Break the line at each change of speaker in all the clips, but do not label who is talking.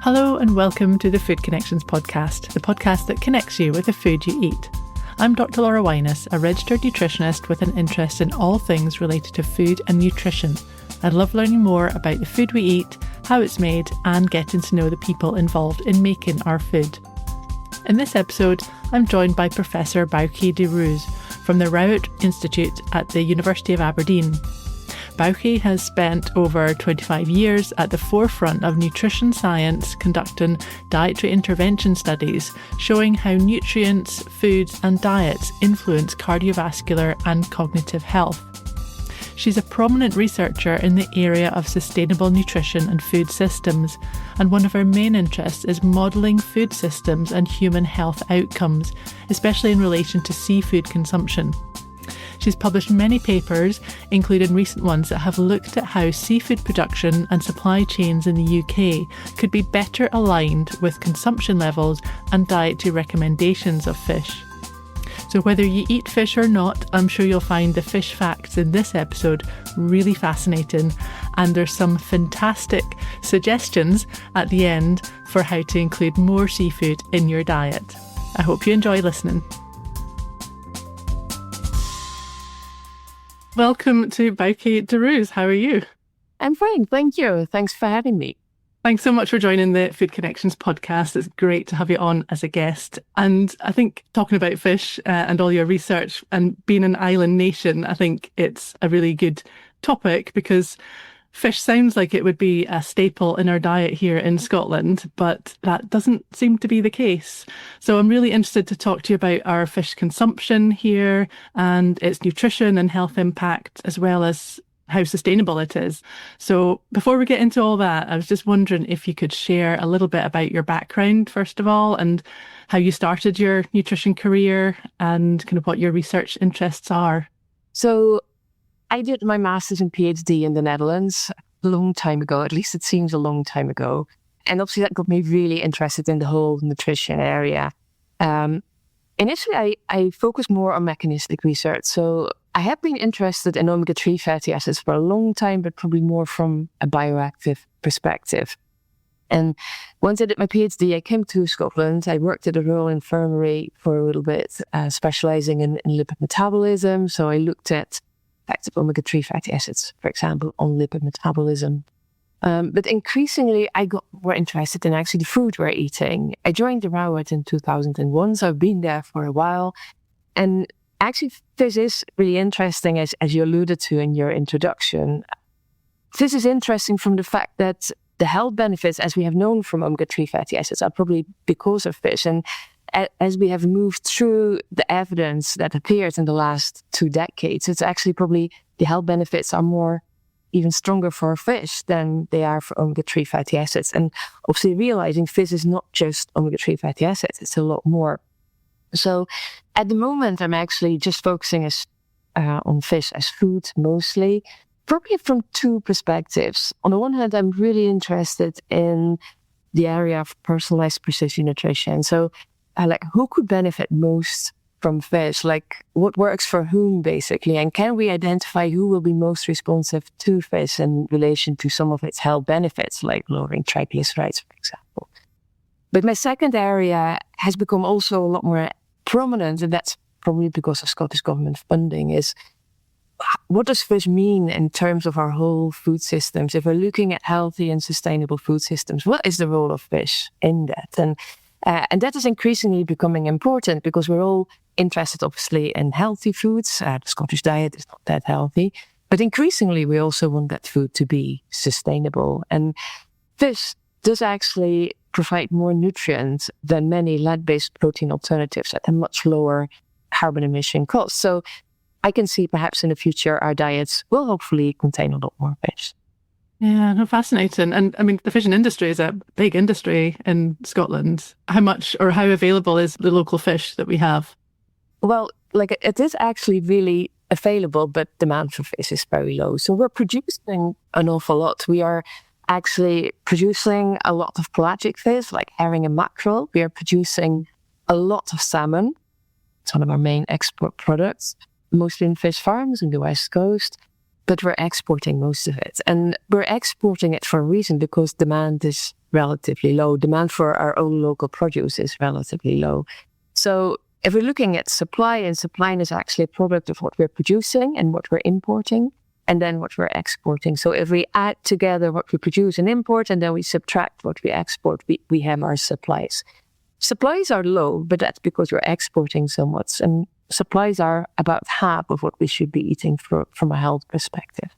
Hello and welcome to the Food Connections podcast, the podcast that connects you with the food you eat. I'm Dr. Laura Wyness, a registered nutritionist with an interest in all things related to food and nutrition. I love learning more about the food we eat, how it's made, and getting to know the people involved in making our food. In this episode, I'm joined by Professor Bauke de Roos from the Rowett Institute at the University of Aberdeen. Bauke has spent over 25 years at the forefront of nutrition science, conducting dietary intervention studies showing how nutrients, foods and diets influence cardiovascular and cognitive health. She's a prominent researcher in the area of sustainable nutrition and food systems, and one of her main interests is modelling food systems and human health outcomes, especially in relation to seafood consumption. She's published many papers, including recent ones that have looked at how seafood production and supply chains in the UK could be better aligned with consumption levels and dietary recommendations of fish. So whether you eat fish or not, I'm sure you'll find the fish facts in this episode really fascinating, and there's some fantastic suggestions at the end for how to include more seafood in your diet. I hope you enjoy listening. Welcome to Bauke de Roos. How are you?
I'm fine, thank you. Thanks for having me.
Thanks so much for joining the Food Connections podcast. It's great to have you on as a guest. And I think talking about fish and all your research and being an island nation, I think it's a really good topic because fish sounds like it would be a staple in our diet here in Scotland, but that doesn't seem to be the case. So I'm really interested to talk to you about our fish consumption here and its nutrition and health impact, as well as how sustainable it is. So before we get into all that, I was just wondering if you could share a little bit about your background, first of all, and how you started your nutrition career and kind of what your research interests are.
So I did my master's and PhD in the Netherlands a long time ago, at least it seems a long time ago. And obviously that got me really interested in the whole nutrition area. Initially, I focused more on mechanistic research. So I have been interested in omega-3 fatty acids for a long time, but probably more from a bioactive perspective. And once I did my PhD, I came to Scotland. I worked at a rural infirmary for a little bit, specializing in lipid metabolism. So I looked at effects of omega-3 fatty acids, for example, on lipid metabolism. But increasingly, I got more interested in actually the food we're eating. I joined the Rowett in 2001, so I've been there for a while. And actually, fish is really interesting, as you alluded to in your introduction. Fish is interesting from the fact that the health benefits, as we have known from omega-3 fatty acids, are probably because of fish. And as we have moved through the evidence that appeared in the last 2 decades, it's actually probably the health benefits are more even stronger for fish than they are for omega-3 fatty acids. And obviously realizing fish is not just omega-3 fatty acids, it's a lot more. So at the moment, I'm actually just focusing on fish as food mostly, probably from 2 perspectives. On the one hand, I'm really interested in the area of personalized precision nutrition. So like who could benefit most from fish? Like what works for whom, basically? And can we identify who will be most responsive to fish in relation to some of its health benefits, like lowering triglycerides, for example? But my second area has become also a lot more prominent, and that's probably because of Scottish government funding, is what does fish mean in terms of our whole food systems? If we're looking at healthy and sustainable food systems, what is the role of fish in that? And that is increasingly becoming important because we're all interested, obviously, in healthy foods. The Scottish diet is not that healthy, but increasingly we also want that food to be sustainable. And fish does actually provide more nutrients than many land-based protein alternatives at a much lower carbon emission cost. So I can see perhaps in the future our diets will hopefully contain a lot more fish.
Yeah, no, fascinating. And I mean, the fishing industry is a big industry in Scotland. How much or how available is the local fish that we have?
Well, like it is actually really available, but demand for fish is very low. So we're producing an awful lot. We are actually producing a lot of pelagic fish like herring and mackerel. We are producing a lot of salmon. It's one of our main export products, mostly in fish farms in the West Coast. but we're exporting most of it. And we're exporting it for a reason, because demand is relatively low. Demand for our own local produce is relatively low. So if we're looking at supply, and supply is actually a product of what we're producing and what we're importing, and then what we're exporting. So if we add together what we produce and import, and then we subtract what we export, we have our supplies. Supplies are low, but that's because we're exporting so much. And supplies are about half of what we should be eating from a health perspective.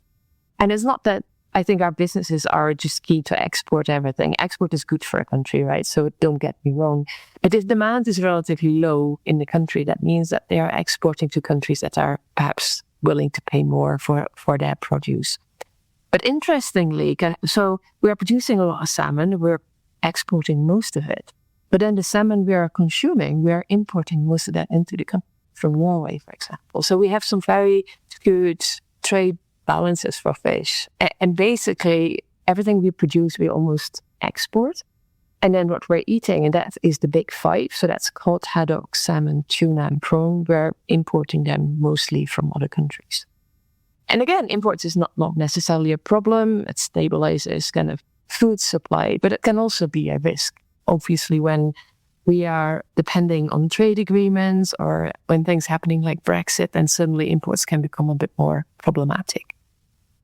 And it's not that I think our businesses are just key to export everything. Export is good for a country, right? So don't get me wrong. But if demand is relatively low in the country, that means that they are exporting to countries that are perhaps willing to pay more for their produce. But interestingly, so we are producing a lot of salmon. We're exporting most of it. But then the salmon we are consuming, we are importing most of that into the country from Norway, for example. So we have some very good trade balances for fish. And basically, everything we produce, we almost export. And then what we're eating, and that is the big five. So that's cod, haddock, salmon, tuna, and prawn. We're importing them mostly from other countries. And again, imports is not necessarily a problem. It stabilizes kind of food supply, but it can also be a risk. Obviously, when we are depending on trade agreements, or when things happening like Brexit, then suddenly imports can become a bit more problematic.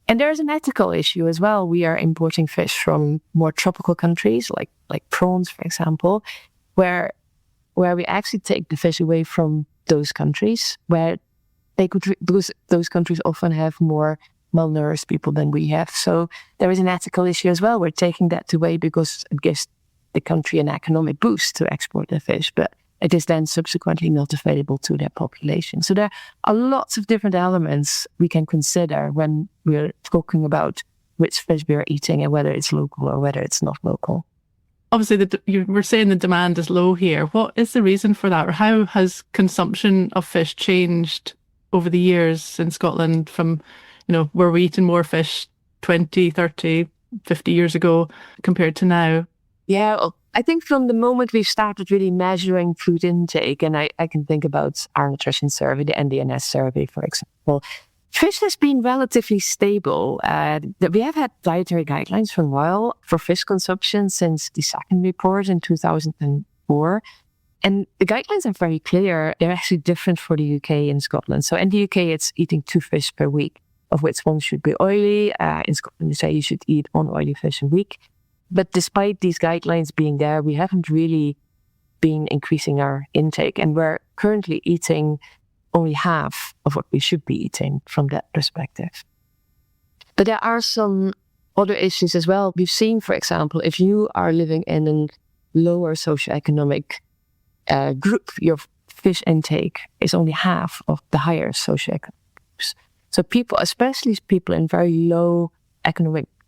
And there's an ethical issue as well. We are importing fish from more tropical countries, like prawns, for example, where we actually take the fish away from those countries, where those countries often have more malnourished people than we have. So there is an ethical issue as well. We're taking that away because it gives the country an economic boost to export their fish, but it is then subsequently not available to their population. So there are lots of different elements we can consider when we're talking about which fish we are eating and whether it's local or whether it's not local.
Obviously, you were saying the demand is low here. What is the reason for that? Or how has consumption of fish changed over the years in Scotland from, were we eating more fish 20, 30, 50 years ago compared to now?
Yeah, well, I think from the moment we started really measuring food intake, and I can think about our nutrition survey, the NDNS survey, for example, fish has been relatively stable. We have had dietary guidelines for a while for fish consumption since the SACN report in 2004. And the guidelines are very clear. They're actually different for the UK and Scotland. So in the UK, it's eating 2 fish per week, of which 1 should be oily. In Scotland, they say you should eat 1 oily fish a week. But despite these guidelines being there, we haven't really been increasing our intake. And we're currently eating only half of what we should be eating from that perspective. But there are some other issues as well. We've seen, for example, if you are living in a lower socioeconomic group, your fish intake is only half of the higher socioeconomic groups. So people, especially people in very low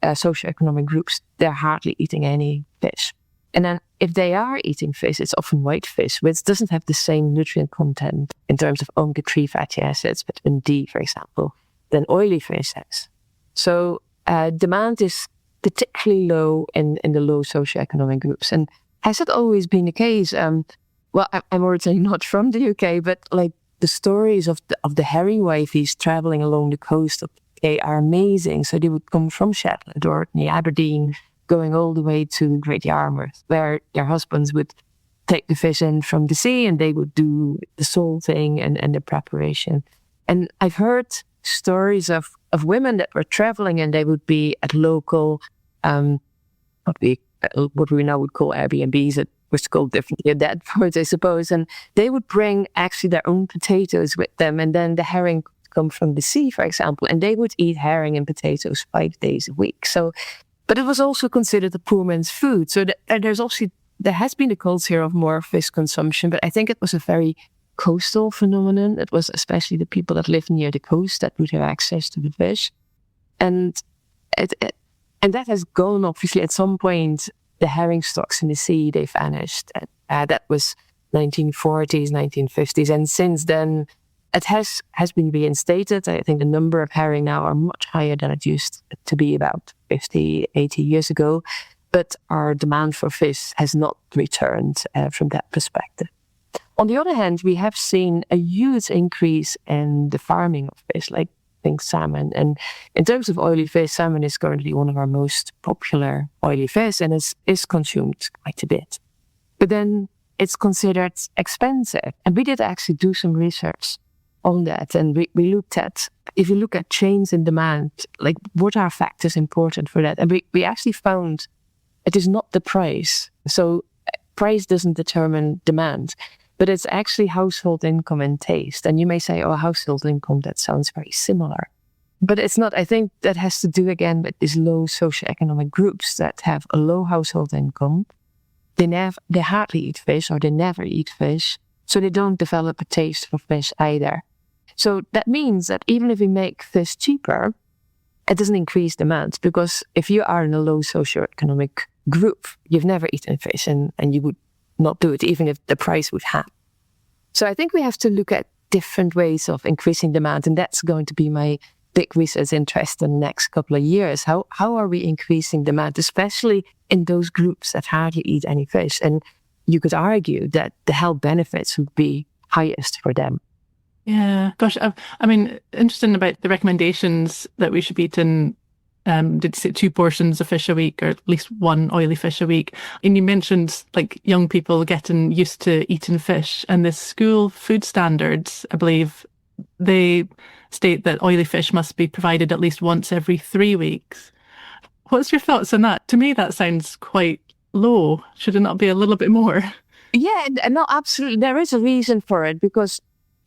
socioeconomic groups, they're hardly eating any fish. And then if they are eating fish, it's often white fish, which doesn't have the same nutrient content in terms of omega-3 fatty acids, vitamin D, for example, than oily fish has. So demand is particularly low in the low socioeconomic groups. And has that always been the case? Well, I'm originally not from the UK, but like the stories of the herring wifeys traveling along the coast of they are amazing. So they would come from Shetland or near Aberdeen, going all the way to Great Yarmouth, where their husbands would take the fish in from the sea and they would do the salting and the preparation. And I've heard stories of women that were traveling and they would be at local, what we now would call Airbnbs. It was called differently at that point, I suppose. And they would bring actually their own potatoes with them, and then the herring come from the sea, for example, and they would eat herring and potatoes 5 days a week. So, but it was also considered a poor man's food. So there has been a culture of more fish consumption, but I think it was a very coastal phenomenon. It was especially the people that live near the coast that would have access to the fish, and that has gone. Obviously, at some point, the herring stocks in the sea, they vanished. That was 1940s, 1950s, and since then, it has been reinstated. I think the number of herring now are much higher than it used to be about 50, 80 years ago. But our demand for fish has not returned from that perspective. On the other hand, we have seen a huge increase in the farming of fish. Like think salmon. And in terms of oily fish, salmon is currently one of our most popular oily fish and is consumed quite a bit. But then it's considered expensive. And we did actually do some research on that. And we looked at, if you look at change in demand, like what are factors important for that? And we actually found it is not the price. So price doesn't determine demand, but it's actually household income and taste. And you may say, oh, household income, that sounds very similar. But it's not. I think that has to do again with these low socioeconomic groups that have a low household income. They hardly eat fish or they never eat fish. So they don't develop a taste for fish either. So that means that even if we make fish cheaper, it doesn't increase demand, because if you are in a low socioeconomic group, you've never eaten fish and you would not do it even if the price would happen. So I think we have to look at different ways of increasing demand, and that's going to be my big research interest in the next couple of years. How are we increasing demand, especially in those groups that hardly eat any fish? And you could argue that the health benefits would be highest for them.
Yeah, gosh, I mean, interesting about the recommendations that we should be eating. Did you say 2 portions of fish a week, or at least 1 oily fish a week? And you mentioned like young people getting used to eating fish, and the school food standards, I believe, they state that oily fish must be provided at least once every 3 weeks. What's your thoughts on that? To me, that sounds quite low. Should it not be a little bit more?
Yeah, no, absolutely. There is a reason for it, because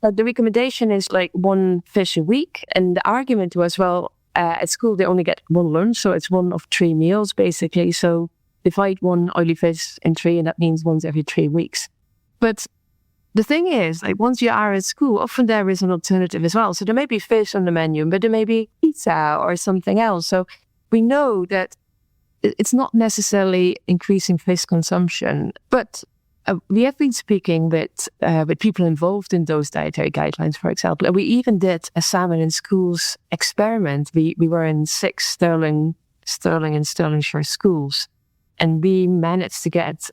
the recommendation is like 1 fish a week. And the argument was, well, at school they only get 1 lunch, so it's 1 of 3 meals basically. So divide 1 oily fish in 3, and that means once every 3 weeks. But the thing is, like once you are at school, often there is an alternative as well. So there may be fish on the menu, but there may be pizza or something else. So we know that it's not necessarily increasing fish consumption, but we have been speaking with people involved in those dietary guidelines, for example. And we even did a salmon in schools experiment. We were in 6 Stirling and Stirlingshire schools, and we managed to get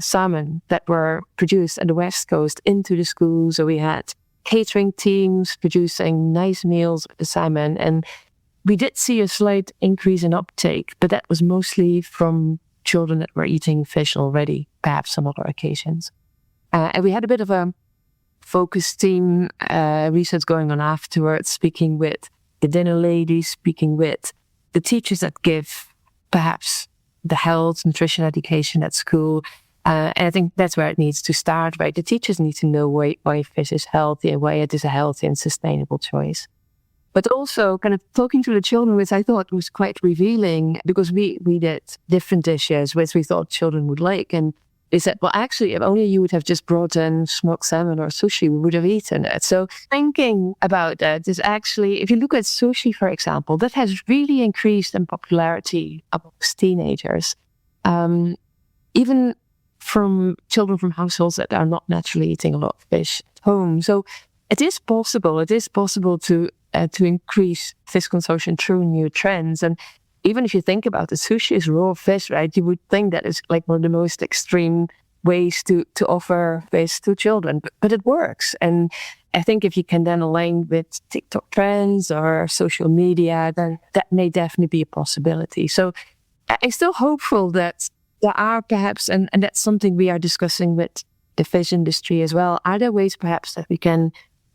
salmon that were produced at the West Coast into the schools. So we had catering teams producing nice meals with the salmon, and we did see a slight increase in uptake, but that was mostly from children that were eating fish already, perhaps some other occasions. And we had a bit of a focus team research going on afterwards, speaking with the dinner ladies, speaking with the teachers that give perhaps the health, nutrition education at school. And I think that's where it needs to start, right? The teachers need to know why fish is healthy and why it is a healthy and sustainable choice. But also kind of talking to the children, which I thought was quite revealing, because we did different dishes which we thought children would like. And they said, well, actually, if only you would have just brought in smoked salmon or sushi, we would have eaten it. So thinking about that is actually, if you look at sushi, for example, that has really increased in popularity amongst teenagers, even from children from households that are not naturally eating a lot of fish at home. So it is possible to increase fish consumption through new trends. And even if you think about it, sushi is raw fish, right? You would think that is like one of the most extreme ways to offer fish to children, but it works. And I think if you can then align with TikTok trends or social media, then that may definitely be a possibility. So I'm still hopeful that there are perhaps, and that's something we are discussing with the fish industry as well, are there ways perhaps that we can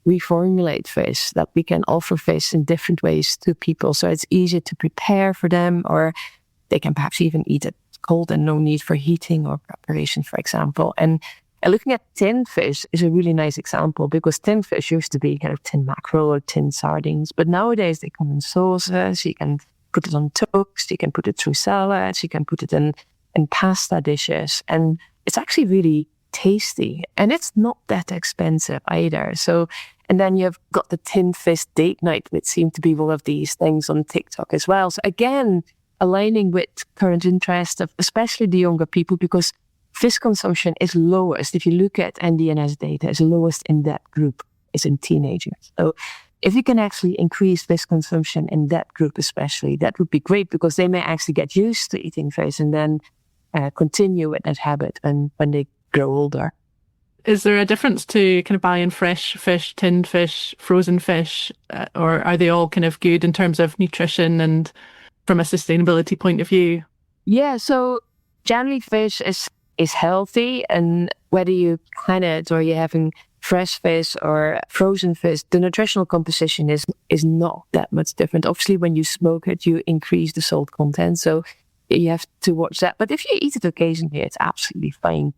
reformulate fish, that we can offer fish in different ways to people so it's easier to prepare for them, or they can perhaps even eat it cold and no need for heating or preparation, for example. And looking at tin fish is a really nice example, because tin fish used to be kind of tin mackerel or tin sardines, but nowadays they come in sauces. You can put it on toast, you can put it through salads, you can put it in pasta dishes, and it's actually really tasty, and it's not that expensive either. So, and then you've got the tin fish date night, which seemed to be one of these things on TikTok as well. So again, aligning with current interest of especially the younger people, because fish consumption is lowest. If you look at NDNS data, it's lowest in that group, is in teenagers. So if you can actually increase fish consumption in that group especially, that would be great, because they may actually get used to eating fish and then continue with that habit and when they grow older.
is there a difference to kind of buying fresh fish, tinned fish, frozen fish, or are they all kind of good in terms of nutrition and from a sustainability point of view?
Yeah, so generally fish is healthy, and whether you can it or you're having fresh fish or frozen fish, the nutritional composition is not that much different. Obviously, when you smoke it, you increase the salt content, so you have to watch that. But if you eat it occasionally, it's absolutely fine.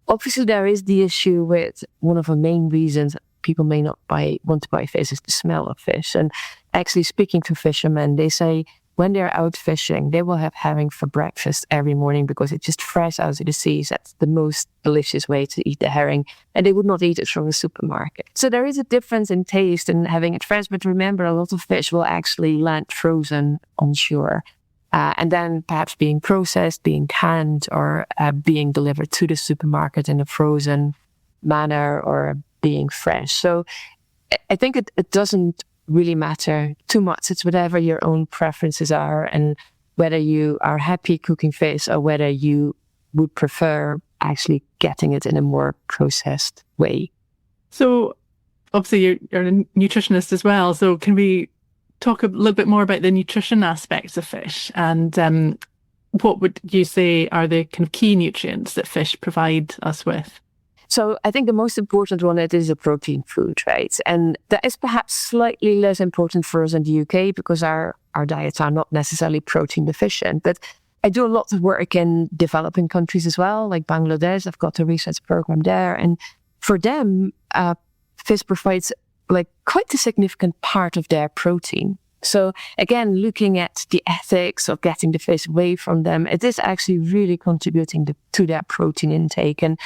Obviously, there is the issue with one of the main reasons people may not want to buy fish is the smell of fish. And actually, speaking to fishermen, they say when they're out fishing, they will have herring for breakfast every morning because it's just fresh out of the seas. That's the most delicious way to eat the herring. And they would not eat it from a supermarket. So there is a difference in taste in having it fresh. But remember, a lot of fish will actually land frozen on shore. And then perhaps being processed, being canned, or being delivered to the supermarket in a frozen manner or being fresh. So I think it doesn't really matter too much. It's whatever your own preferences are and whether you are happy cooking fish or whether you would prefer actually getting it in a more processed way.
So obviously you're a nutritionist as well. So can we talk a little bit more about the nutrition aspects of fish and what would you say are the kind of key nutrients that fish provide us with?
So I think the most important one, it is a protein food, right? And that is perhaps slightly less important for us in the UK because our diets are not necessarily protein deficient. But I do a lot of work in developing countries as well, like Bangladesh. I've got a research program there. And for them, fish provides like quite a significant part of their protein. So again, looking at the ethics of getting the fish away from them, it is actually really contributing to their protein intake. And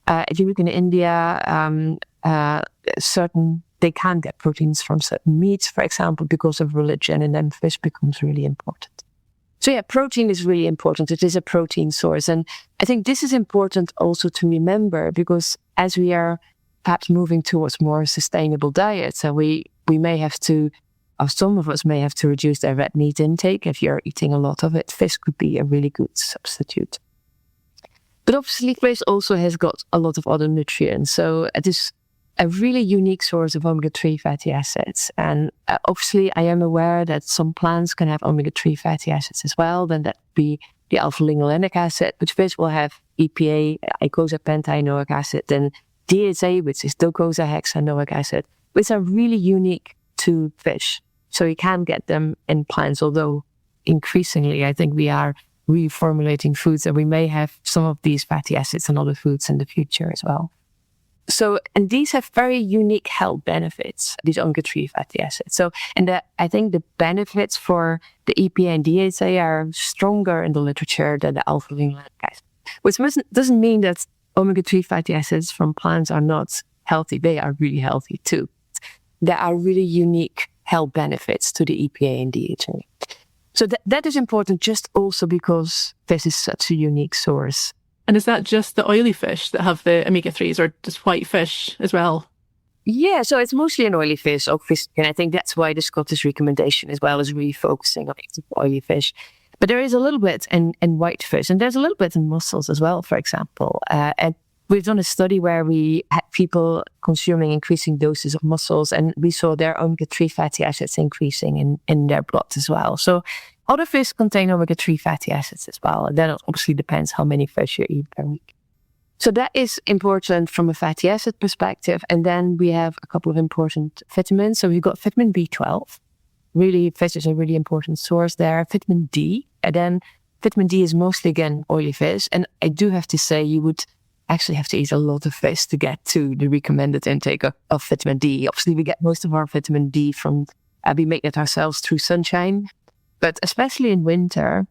if you look in India, they can get proteins from certain meats, for example, because of religion, and then fish becomes really important. So yeah, protein is really important. It is a protein source. And I think this is important also to remember because as we are perhaps moving towards more sustainable diets, and we may have to, or some of us may have to reduce their red meat intake. If you're eating a lot of it, fish could be a really good substitute. But obviously, fish also has got a lot of other nutrients. So it is a really unique source of omega-3 fatty acids. And obviously, I am aware that some plants can have omega-3 fatty acids as well. Then that would be the alpha-linolenic acid, but fish will have EPA, icosapentaenoic acid, then DHA, which is docosahexaenoic acid, which are really unique to fish. So you can get them in plants, although increasingly, I think we are reformulating foods and we may have some of these fatty acids in other foods in the future as well. So, and these have very unique health benefits, these omega-3 fatty acids. So, and I think the benefits for the EPA and DHA are stronger in the literature than the alpha-linolenic acid, which doesn't mean that omega-3 fatty acids from plants are not healthy. They are really healthy too. There are really unique health benefits to the EPA and DHA. So that is important just also because fish is such a unique source.
And is that just the oily fish that have the omega-3s or just white fish as well?
Yeah, so it's mostly an oily fish, and I think that's why the Scottish recommendation as well is really focusing on oily fish. But there is a little bit in white fish, and there's a little bit in mussels as well, for example. And we've done a study where we had people consuming increasing doses of mussels, and we saw their omega-3 fatty acids increasing in their blood as well. So other fish contain omega-3 fatty acids as well. And then it obviously depends how many fish you eat per week. So that is important from a fatty acid perspective. And then we have a couple of important vitamins. So we've got vitamin B12. Really, fish is a really important source there. Vitamin D. And then vitamin D is mostly, again, oily fish. And I do have to say you would actually have to eat a lot of fish to get to the recommended intake of vitamin D. Obviously, we get most of our vitamin D from, we make it ourselves through sunshine. But especially in winter,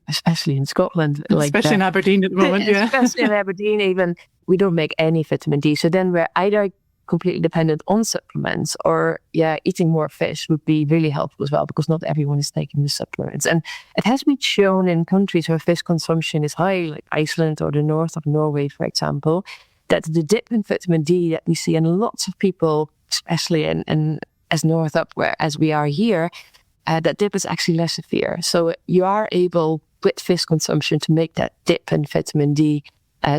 especially in Scotland.
Especially in Aberdeen at the moment, yeah.
Especially in Aberdeen even, we don't make any vitamin D. So then we're either completely dependent on supplements or, eating more fish would be really helpful as well because not everyone is taking the supplements. And it has been shown in countries where fish consumption is high, like Iceland or the north of Norway, for example, that the dip in vitamin D that we see in lots of people, especially in as north up where as we are here, that dip is actually less severe. So you are able, with fish consumption, to make that dip in vitamin D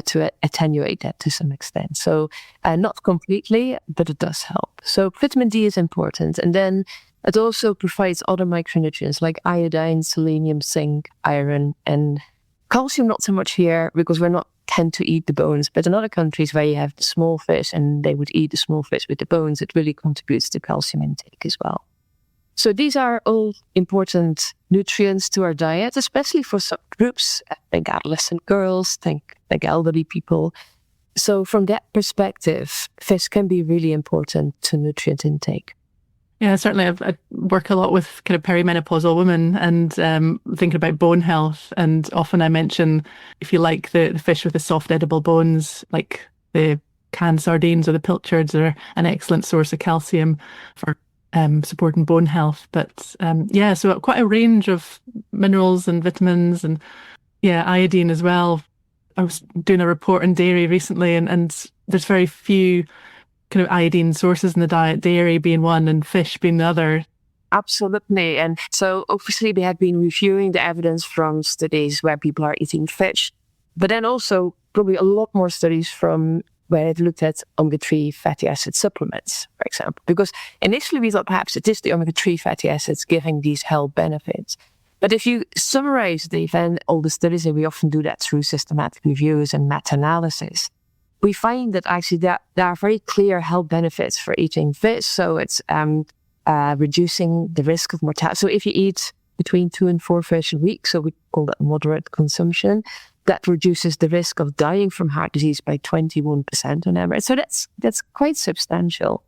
to attenuate that to some extent. So not completely, but it does help. So vitamin D is important. And then it also provides other micronutrients like iodine, selenium, zinc, iron, and calcium. Not so much here because we're not tend to eat the bones. But in other countries where you have the small fish and they would eat the small fish with the bones, it really contributes to calcium intake as well. So these are all important nutrients to our diet, especially for some groups. Think adolescent girls, think elderly people. So from that perspective, fish can be really important to nutrient intake.
Yeah, certainly. I work a lot with kind of perimenopausal women and thinking about bone health. And often I mention, if you like the fish with the soft edible bones, like the canned sardines or the pilchards, are an excellent source of calcium for supporting bone health. But so quite a range of minerals and vitamins and iodine as well. I was doing a report on dairy recently and there's very few kind of iodine sources in the diet, dairy being one and fish being the other.
Absolutely. And so obviously we have been reviewing the evidence from studies where people are eating fish, but then also probably a lot more studies from where they've looked at omega-3 fatty acid supplements, for example. Because initially we thought perhaps it is the omega-3 fatty acids giving these health benefits. But if you summarize then all the studies, and we often do that through systematic reviews and meta-analysis, we find that actually there are very clear health benefits for eating fish. So it's reducing the risk of mortality. So if you eat between 2 and 4 fish a week, so we call that moderate consumption, that reduces the risk of dying from heart disease by 21% on average. So that's quite substantial.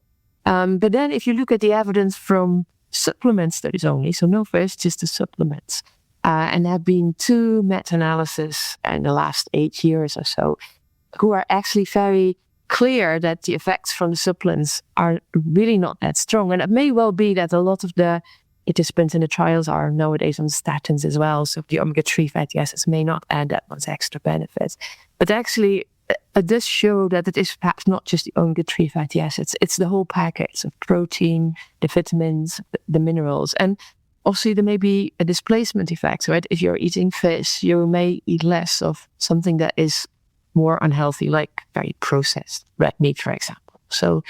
But then if you look at the evidence from supplement studies only, so no fish, just the supplements, and there have been 2 meta-analyses in the last 8 years or so, who are actually very clear that the effects from the supplements are really not that strong. And it may well be that a lot of the participants in the trials are nowadays on statins as well. So the omega-3 fatty acids may not add that much extra benefits. But actually, it does show that it is perhaps not just the omega-3 fatty acids. It's the whole package of protein, the vitamins, the minerals. And obviously, there may be a displacement effect, right? If you're eating fish, you may eat less of something that is more unhealthy, like very processed red meat, for example. So,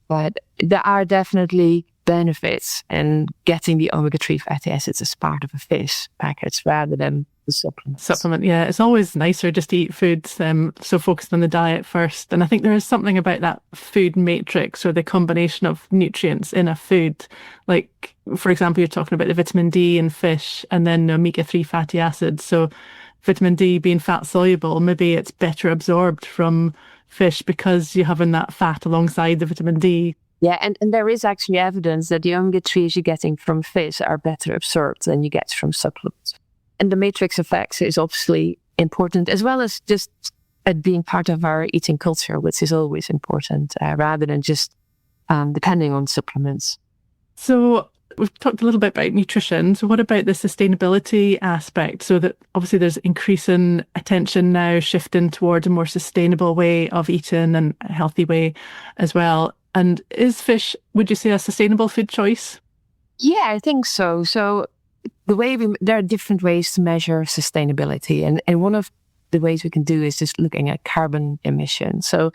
but there are definitely benefits in getting the omega-3 fatty acids as part of a fish package rather than the supplement.
Yeah. It's always nicer just to eat food, so focused on the diet first. And I think there is something about that food matrix or the combination of nutrients in a food. Like, for example, you're talking about the vitamin D in fish and then omega-3 fatty acids. So vitamin D being fat soluble, maybe it's better absorbed from fish because you're having that fat alongside the vitamin D.
Yeah, and there is actually evidence that the omega-3s you're getting from fish are better absorbed than you get from supplements. And the matrix effects is obviously important, as well as just it being part of our eating culture, which is always important, rather than just depending on supplements.
So we've talked a little bit about nutrition. So what about the sustainability aspect? So that obviously there's increasing attention now shifting towards a more sustainable way of eating and a healthy way as well. And is fish, would you say, a sustainable food choice?
Yeah, I think so. So there are different ways to measure sustainability. And one of the ways we can do is just looking at carbon emissions. So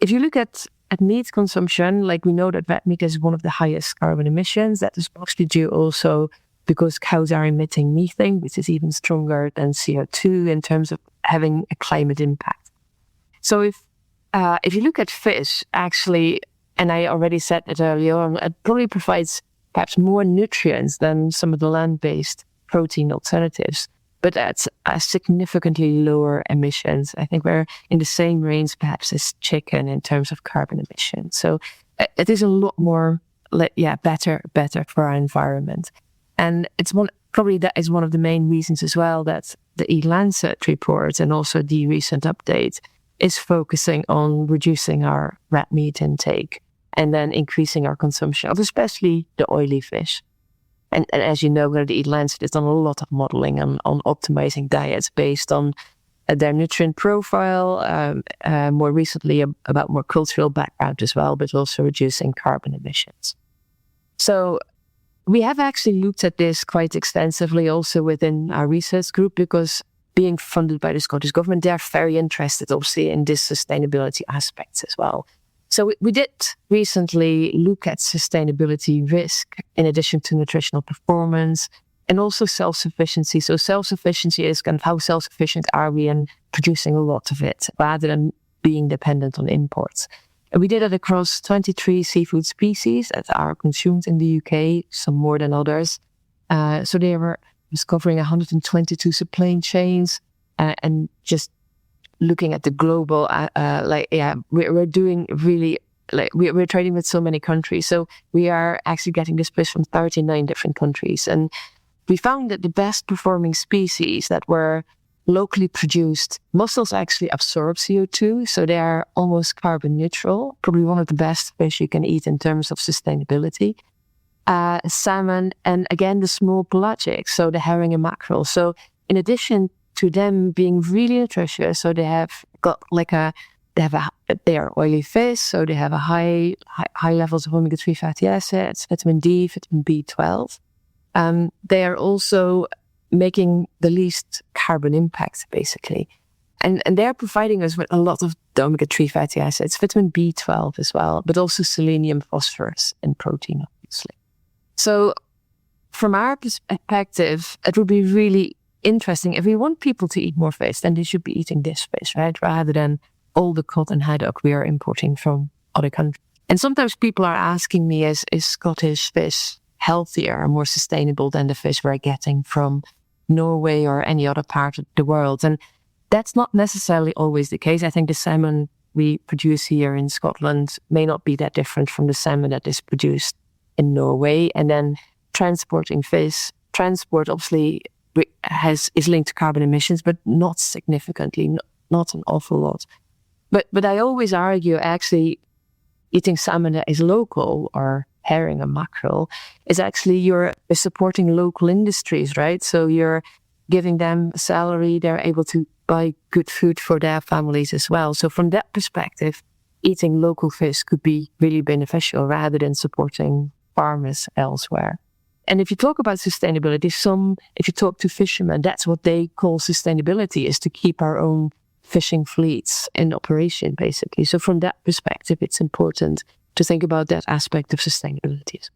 if you look at meat consumption, like we know that red meat is one of the highest carbon emissions. That is mostly due also because cows are emitting methane, which is even stronger than CO2 in terms of having a climate impact. So if you look at fish, actually, and I already said it earlier on, it probably provides perhaps more nutrients than some of the land-based protein alternatives, but at a significantly lower emissions. I think we're in the same range perhaps as chicken in terms of carbon emissions. So it is a lot more, better for our environment. And that is one of the main reasons as well that the E-Lancet report and also the recent update is focusing on reducing our red meat intake and then increasing our consumption of especially the oily fish. And as you know, the E-Lancet has done a lot of modeling on optimizing diets based on their nutrient profile, more recently about more cultural background as well, but also reducing carbon emissions. So we have actually looked at this quite extensively also within our research group because being funded by the Scottish government, they're very interested, obviously, in this sustainability aspects as well. So we did recently look at sustainability risk in addition to nutritional performance and also self-sufficiency. So self-sufficiency is kind of how self-sufficient are we in producing a lot of it rather than being dependent on imports. And we did it across 23 seafood species that are consumed in the UK, some more than others. So they were discovering 122 supply chains and just looking at the global, we're doing really, we're trading with so many countries. So we are actually getting this fish from 39 different countries. And we found that the best performing species that were locally produced, mussels actually absorb CO2, so they are almost carbon neutral, probably one of the best fish you can eat in terms of sustainability. Salmon, and again, the small pelagic, so the herring and mackerel. So in addition to them being really nutritious, so they are oily fish, so they have a high levels of omega-3 fatty acids, vitamin D, vitamin B12. They are also making the least carbon impact, basically. And they're providing us with a lot of the omega-3 fatty acids, vitamin B12 as well, but also selenium, phosphorus, and protein, obviously. So from our perspective, it would be really interesting. If we want people to eat more fish, then they should be eating this fish, right? Rather than all the cod and haddock we are importing from other countries. And sometimes people are asking me, is Scottish fish healthier or more sustainable than the fish we're getting from Norway or any other part of the world? And that's not necessarily always the case. I think the salmon we produce here in Scotland may not be that different from the salmon that is produced in Norway. And then transporting fish, transport obviously is linked to carbon emissions, but not significantly, not an awful lot. But I always argue actually eating salmon that is local or herring and mackerel is actually you're supporting local industries, right? So you're giving them a salary, they're able to buy good food for their families as well. So from that perspective, eating local fish could be really beneficial rather than supporting farmers elsewhere. And if you talk about sustainability, if you talk to fishermen, that's what they call sustainability, is to keep our own fishing fleets in operation, basically. So from that perspective, it's important to think about that aspect of sustainability.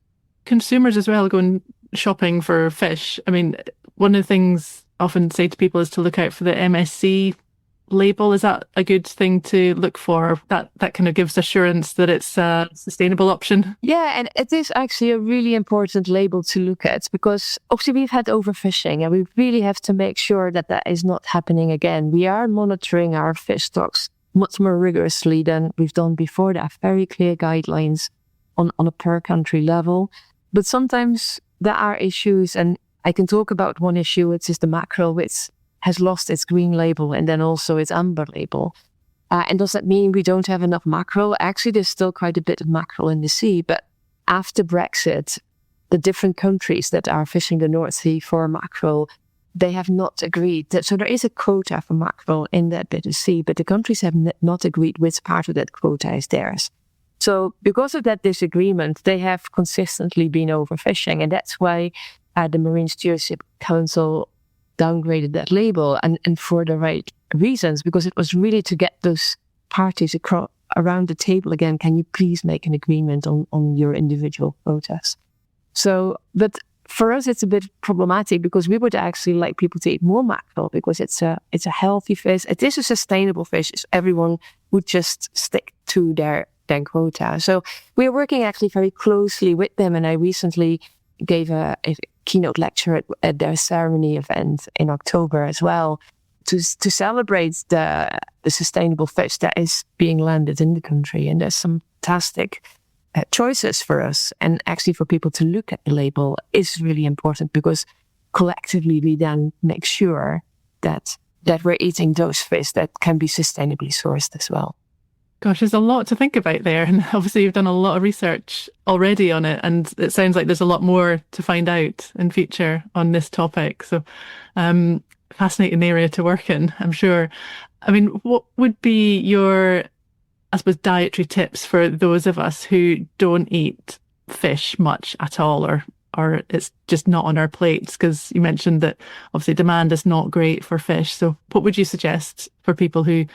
Consumers as well going shopping for fish. I mean, one of the things I often say to people is to look out for the MSC label. Is that a good thing to look for? That kind of gives assurance that it's a sustainable option.
Yeah, and it is actually a really important label to look at because obviously we've had overfishing and we really have to make sure that that is not happening again. We are monitoring our fish stocks much more rigorously than we've done before. There are very clear guidelines on a per country level. But sometimes there are issues, and I can talk about one issue, which is the mackerel, which has lost its green label and then also its amber label. And does that mean we don't have enough mackerel? Actually, there's still quite a bit of mackerel in the sea. But after Brexit, the different countries that are fishing the North Sea for mackerel, they have not agreed. So there is a quota for mackerel in that bit of sea, but the countries have not agreed which part of that quota is theirs. So because of that disagreement, they have consistently been overfishing. And that's why the Marine Stewardship Council downgraded that label, and for the right reasons, because it was really to get those parties around the table again. Can you please make an agreement on your individual quotas? So, but for us, it's a bit problematic because we would actually like people to eat more mackerel because it's a healthy fish. It is a sustainable fish. Everyone would just stick to their quota. So we're working actually very closely with them. And I recently gave a keynote lecture at their ceremony event in October as well to celebrate the sustainable fish that is being landed in the country. And there's some fantastic choices for us, and actually for people to look at the label is really important because collectively we then make sure that we're eating those fish that can be sustainably sourced as well.
Gosh, there's a lot to think about there, and obviously you've done a lot of research already on it, and it sounds like there's a lot more to find out in future on this topic. So fascinating area to work in, I'm sure. I mean, what would be your, I suppose, dietary tips for those of us who don't eat fish much at all, or or it's just not on our plates? Because you mentioned that obviously demand is not great for fish. So what would you suggest for people who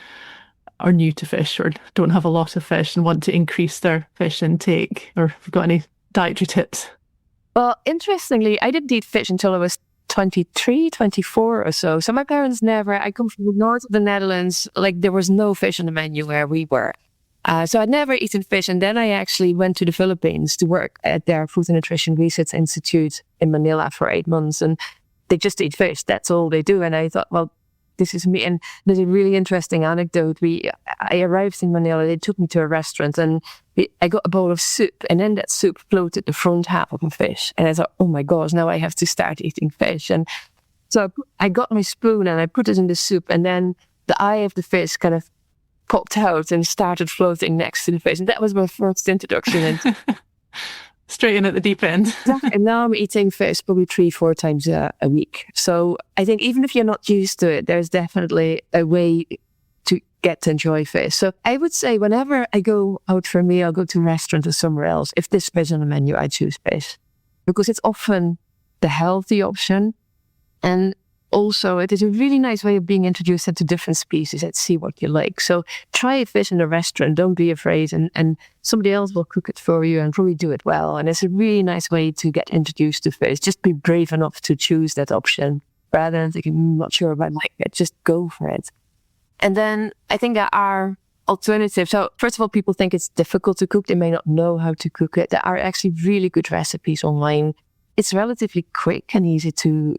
are new to fish or don't have a lot of fish and want to increase their fish intake? Or have you got any dietary tips?
Well, interestingly, I didn't eat fish until I was 23, 24 or so. So my parents never, I come from the north of the Netherlands, like there was no fish on the menu where we were. So I'd never eaten fish. And then I actually went to the Philippines to work at their Food and Nutrition Research Institute in Manila for 8 months. And they just eat fish. That's all they do. And I thought, well, this is me. And there's a really interesting anecdote. I arrived in Manila. They took me to a restaurant and I got a bowl of soup. And then that soup floated the front half of a fish. And I thought, oh my gosh, now I have to start eating fish. And so I got my spoon and I put it in the soup. And then the eye of the fish kind of popped out and started floating next to the fish. And that was my first introduction. And
straight in at the deep end.
And now I'm eating fish probably 3-4 times a week. So I think even if you're not used to it, there's definitely a way to get to enjoy fish. So I would say whenever I go out for a meal, go to a restaurant or somewhere else, if this fish on the menu, I choose fish. Because it's often the healthy option. And also, it is a really nice way of being introduced into different species and see what you like. So try a fish in a restaurant. Don't be afraid. And somebody else will cook it for you and probably do it well. And it's a really nice way to get introduced to fish. Just be brave enough to choose that option rather than thinking, I'm not sure if I like it. Just go for it. And then I think there are alternatives. So first of all, people think it's difficult to cook. They may not know how to cook it. There are actually really good recipes online. It's relatively quick and easy to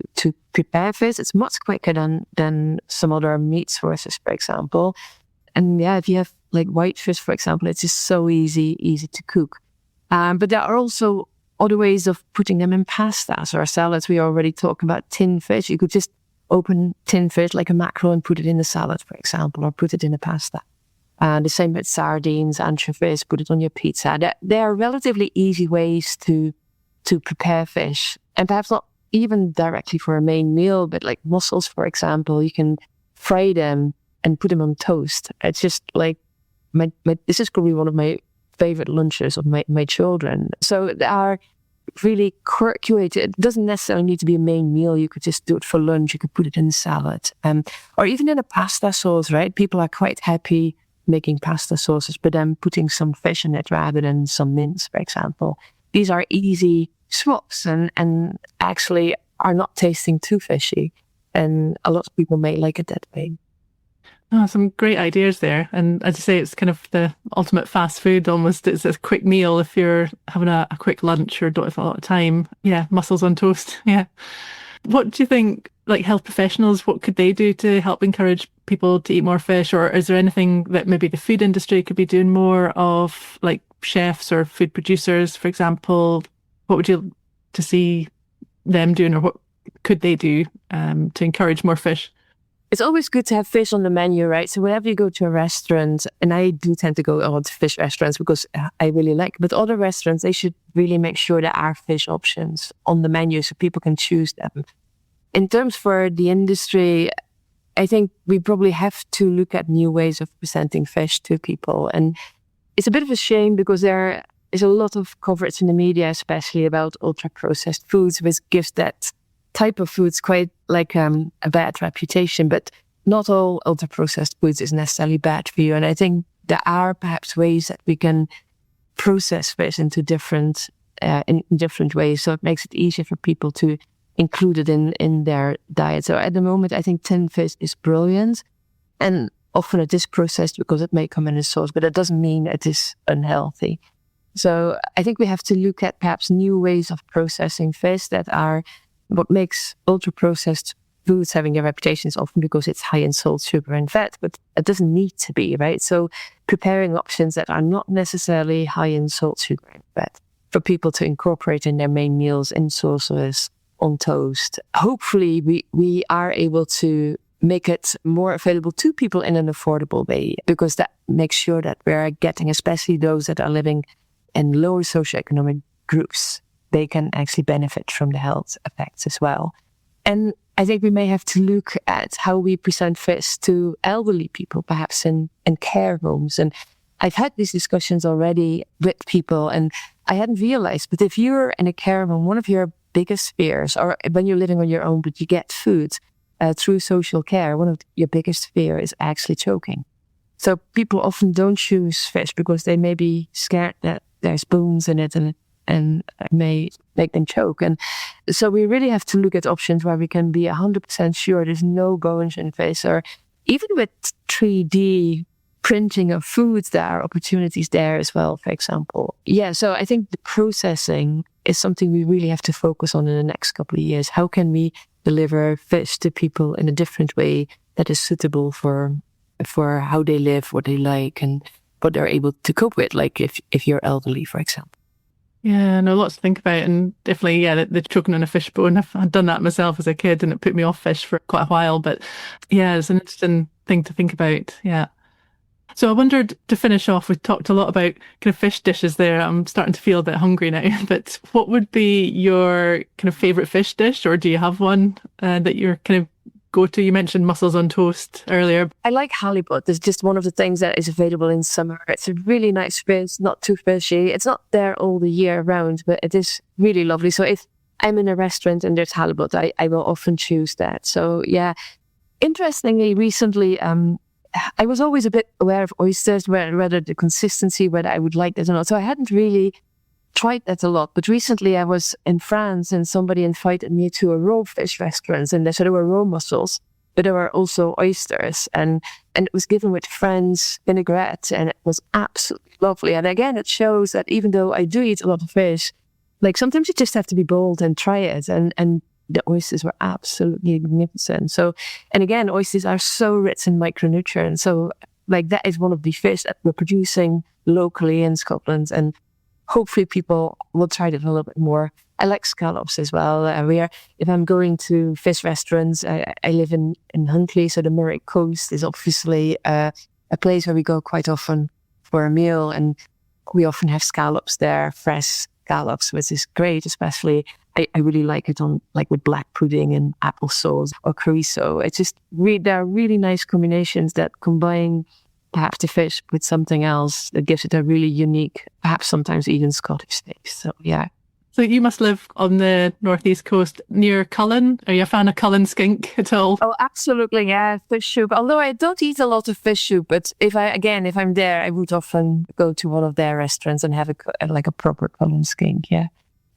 prepare fish. It's much quicker than some other meat sources, for example. And yeah, if you have like white fish, for example, it's just so easy to cook. But there are also other ways of putting them in pastas or salads. We already talked about tin fish. You could just open tin fish like a mackerel and put it in a salad, for example, or put it in a pasta. The same with sardines, anchovies, put it on your pizza. There are relatively easy ways to prepare fish, and perhaps not even directly for a main meal, but like mussels, for example, you can fry them and put them on toast. It's just like this is probably one of my favorite lunches of my children. So they are really quick. It doesn't necessarily need to be a main meal. You could just do it for lunch. You could put it in a salad, or even in a pasta sauce, right? People are quite happy making pasta sauces, but then putting some fish in it rather than some mince, for example. These are easy swaps and actually are not tasting too fishy. And a lot of people may like it that way.
Oh, some great ideas there. And as you say, it's kind of the ultimate fast food almost. It's a quick meal if you're having a quick lunch or don't have a lot of time. Yeah, mussels on toast. Yeah. What do you think, like health professionals, what could they do to help encourage people to eat more fish? Or is there anything that maybe the food industry could be doing more of, like chefs or food producers, for example? What would you to see them doing, or what could they do to encourage more fish?
It's always good to have fish on the menu, right? So whenever you go to a restaurant, and I do tend to go to fish restaurants because I really like, but other restaurants, they should really make sure there are fish options on the menu so people can choose them. In terms for the industry, I think we probably have to look at new ways of presenting fish to people. And it's a bit of a shame because there is a lot of coverage in the media, especially about ultra-processed foods, which gives that type of foods quite like a bad reputation. But not all ultra-processed foods is necessarily bad for you. And I think there are perhaps ways that we can process fish into different ways, so it makes it easier for people to include it in their diet. So at the moment, I think tin fish is brilliant. And often it is processed because it may come in a sauce, but it doesn't mean it is unhealthy. So I think we have to look at perhaps new ways of processing fish that are what makes ultra-processed foods having a reputation is often because it's high in salt, sugar, and fat, but it doesn't need to be, right? So preparing options that are not necessarily high in salt, sugar, and fat for people to incorporate in their main meals, in sauces, on toast. Hopefully we are able to make it more available to people in an affordable way, because that makes sure that we're getting, especially those that are living in lower socioeconomic groups, they can actually benefit from the health effects as well. And I think we may have to look at how we present fish to elderly people, perhaps in care homes. And I've had these discussions already with people, and I hadn't realized, but if you're in a care home, one of your biggest fears, or when you're living on your own but you get food through social care, one of your biggest fear is actually choking. So people often don't choose fish because they may be scared that there's bones in it and it may make them choke. And so we really have to look at options where we can be 100% sure there's no bones in fish, or even with 3D printing of foods, there are opportunities there as well, for example. Yeah, so I think the processing is something we really have to focus on in the next couple of years. How can we deliver fish to people in a different way that is suitable for how they live, what they like, and what they're able to cope with, like if you're elderly, for example.
Yeah, no, lots to think about, and definitely, yeah, the choking on a fish bone. I've done that myself as a kid, and it put me off fish for quite a while. But yeah, it's an interesting thing to think about. Yeah. So I wondered, to finish off, we've talked a lot about kind of fish dishes there. I'm starting to feel a bit hungry now. But what would be your kind of favourite fish dish, or do you have one that you're kind of go-to? You mentioned mussels on toast earlier.
I like halibut. It's just one of the things that is available in summer. It's a really nice fish, not too fishy. It's not there all the year round, but it is really lovely. So if I'm in a restaurant and there's halibut, I will often choose that. So yeah, interestingly, recently, I was always a bit aware of oysters, whether the consistency, whether I would like that or not. So I hadn't really tried that a lot. But recently I was in France and somebody invited me to a raw fish restaurant, and so there were raw mussels, but there were also oysters, and it was given with French vinaigrette, and it was absolutely lovely. And again, it shows that even though I do eat a lot of fish, like sometimes you just have to be bold and try it, and the oysters were absolutely magnificent. So, and again, oysters are so rich in micronutrients. So like that is one of the fish that we're producing locally in Scotland, and hopefully people will try it a little bit more. I like scallops as well. If I'm going to fish restaurants, I live in Huntly, so the Murray Coast is obviously a place where we go quite often for a meal, and we often have scallops there, fresh scallops, which is great. Especially, I really like it on like with black pudding and applesauce or chorizo. It's just there are really nice combinations that combine perhaps the fish with something else that gives it a really unique, perhaps sometimes even Scottish taste. So yeah.
So you must live on the northeast coast near Cullen. Are you a fan of Cullen skink at all?
Oh, absolutely, yeah. Fish soup. Although I don't eat a lot of fish soup, but if I'm there, I would often go to one of their restaurants and have a proper Cullen skink. Yeah,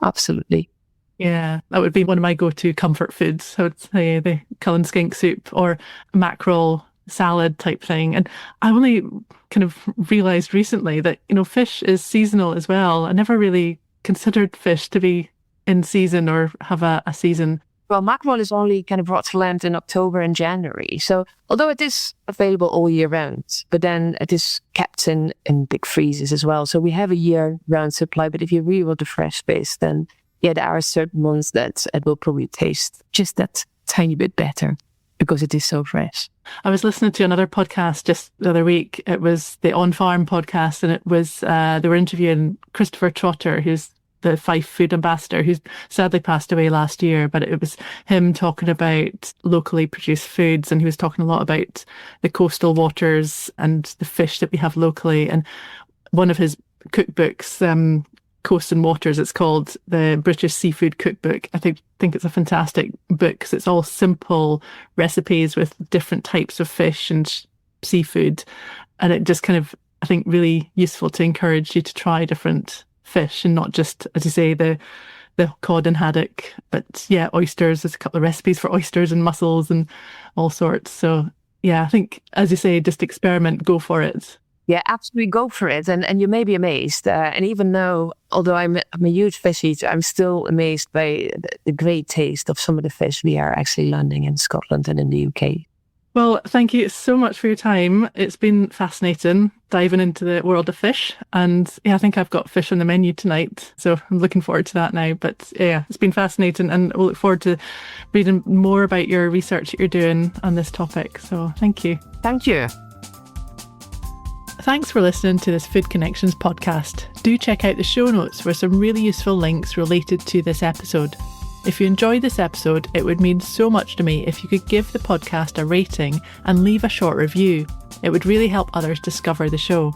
absolutely.
Yeah, that would be one of my go-to comfort foods. I would say the Cullen skink soup or mackerel salad type thing. And I only kind of realised recently that, fish is seasonal as well. I never really considered fish to be in season or have a season.
Well, mackerel is only kind of brought to land in October and January. So although it is available all year round, but then it is kept in big freezers as well. So we have a year-round supply. But if you really want the fresh fish, then yeah, there are certain ones that it will probably taste just that tiny bit better because it is so fresh.
I was listening to another podcast just the other week. It was the OnFARM podcast, and it was they were interviewing Christopher Trotter, who's the Fife food ambassador, who's sadly passed away last year. But it was him talking about locally produced foods, and he was talking a lot about the coastal waters and the fish that we have locally. And one of his cookbooks, Coast and Waters, it's called, the British Seafood Cookbook. I think it's a fantastic book because it's all simple recipes with different types of fish and seafood, and it just kind of, I think, really useful to encourage you to try different fish and not just, as you say, the cod and haddock, but yeah, oysters. There's a couple of recipes for oysters and mussels and all sorts. So yeah, I think, as you say, just experiment, go for it.
Yeah, absolutely, go for it. And you may be amazed. And even though, although I'm a huge fish eater, I'm still amazed by the great taste of some of the fish we are actually landing in Scotland and in the UK.
Well, thank you so much for your time. It's been fascinating diving into the world of fish. And yeah, I think I've got fish on the menu tonight. So I'm looking forward to that now. But yeah, it's been fascinating, and we'll look forward to reading more about your research that you're doing on this topic. So thank you.
Thank you.
Thanks for listening to this Food Connections podcast. Do check out the show notes for some really useful links related to this episode. If you enjoyed this episode, it would mean so much to me if you could give the podcast a rating and leave a short review. It would really help others discover the show.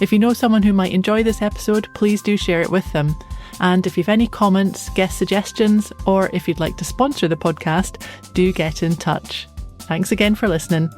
If you know someone who might enjoy this episode, please do share it with them. And if you've any comments, guest suggestions, or if you'd like to sponsor the podcast, do get in touch. Thanks again for listening.